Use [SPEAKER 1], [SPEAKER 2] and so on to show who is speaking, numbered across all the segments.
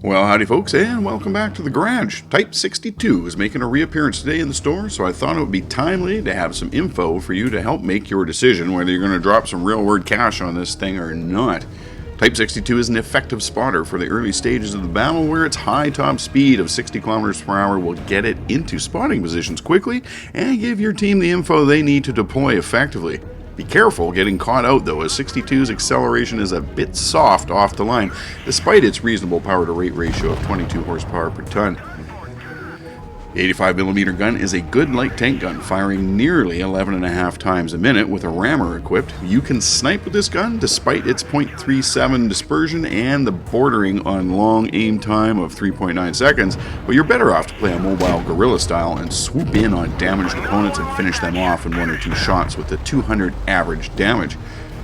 [SPEAKER 1] Well, howdy folks, and welcome back to the garage. Type 62 is making a reappearance today in the store, so I thought it would be timely to have some info for you to help make your decision whether you're going to drop some real world cash on this thing or not. Type 62 is an effective spotter for the early stages of the battle, where its high top speed of 60 kilometers per hour will get it into spotting positions quickly and give your team the info they need to deploy effectively. Be careful getting caught out though, as 62's acceleration is a bit soft off the line, despite its reasonable power to weight ratio of 22 horsepower per ton. The 85mm gun is a good light tank gun, firing nearly 11.5 times a minute with a rammer equipped. You can snipe with this gun despite its .37 dispersion and the bordering on long aim time of 3.9 seconds, but you're better off to play a mobile guerrilla style and swoop in on damaged opponents and finish them off in 1 or 2 shots with the 200 average damage.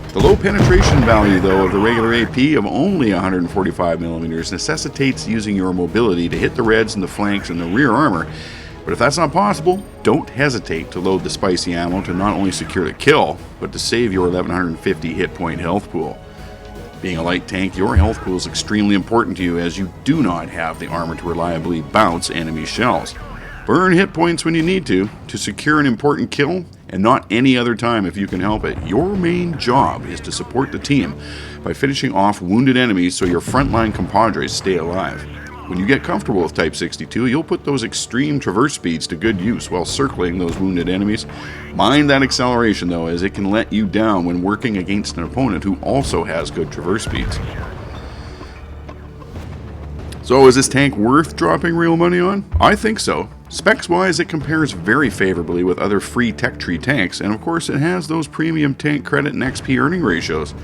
[SPEAKER 1] The low penetration value, though, of the regular AP of only 145mm necessitates using your mobility to hit the reds and the flanks and the rear armor. But if that's not possible, don't hesitate to load the spicy ammo to not only secure the kill, but to save your 1150 hit point health pool. Being a light tank, your health pool is extremely important to you, as you do not have the armor to reliably bounce enemy shells. Burn hit points when you need to secure an important kill, and not any other time if you can help it. Your main job is to support the team by finishing off wounded enemies so your frontline compadres stay alive. When you get comfortable with Type 62, you'll put those extreme traverse speeds to good use while circling those wounded enemies. Mind that acceleration though, as it can let you down when working against an opponent who also has good traverse speeds. So is this tank worth dropping real money on? I think so. Specs wise, it compares very favorably with other free tech tree tanks, and of course it has those premium tank credit and XP earning ratios.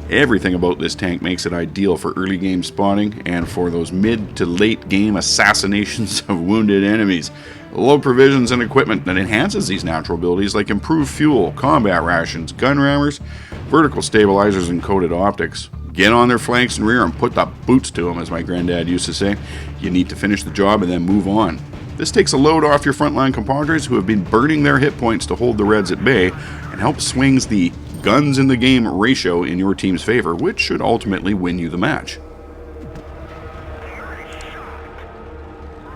[SPEAKER 1] Everything about this tank makes it ideal for early game spotting and for those mid to late game assassinations of wounded enemies. Low provisions and equipment that enhances these natural abilities, like improved fuel, combat rations, gun rammers, vertical stabilizers, and coated optics. Get on their flanks and rear and put the boots to them, as my granddad used to say. You need to finish the job and then move on. This takes a load off your frontline compadres who have been burning their hit points to hold the reds at bay, and helps swings the guns in the game ratio in your team's favor, which should ultimately win you the match.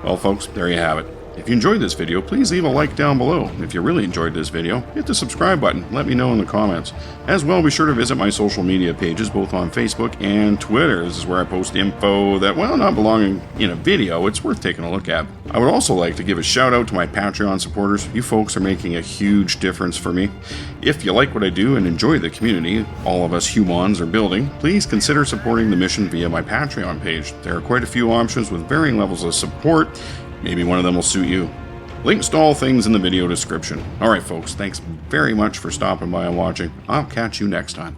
[SPEAKER 1] Well folks, there you have it. If you enjoyed this video, please leave a like down below. If you really enjoyed this video, hit the subscribe button. Let me know in the comments. As well, be sure to visit my social media pages, both on Facebook and Twitter. This is where I post info that, well, not belonging in a video, it's worth taking a look at. I would also like to give a shout out to my Patreon supporters. You folks are making a huge difference for me. If you like what I do and enjoy the community all of us humans are building, please consider supporting the mission via my Patreon page. There are quite a few options with varying levels of support. Maybe one of them will suit you. Links to all things in the video description. Alright folks, thanks very much for stopping by and watching. I'll catch you next time.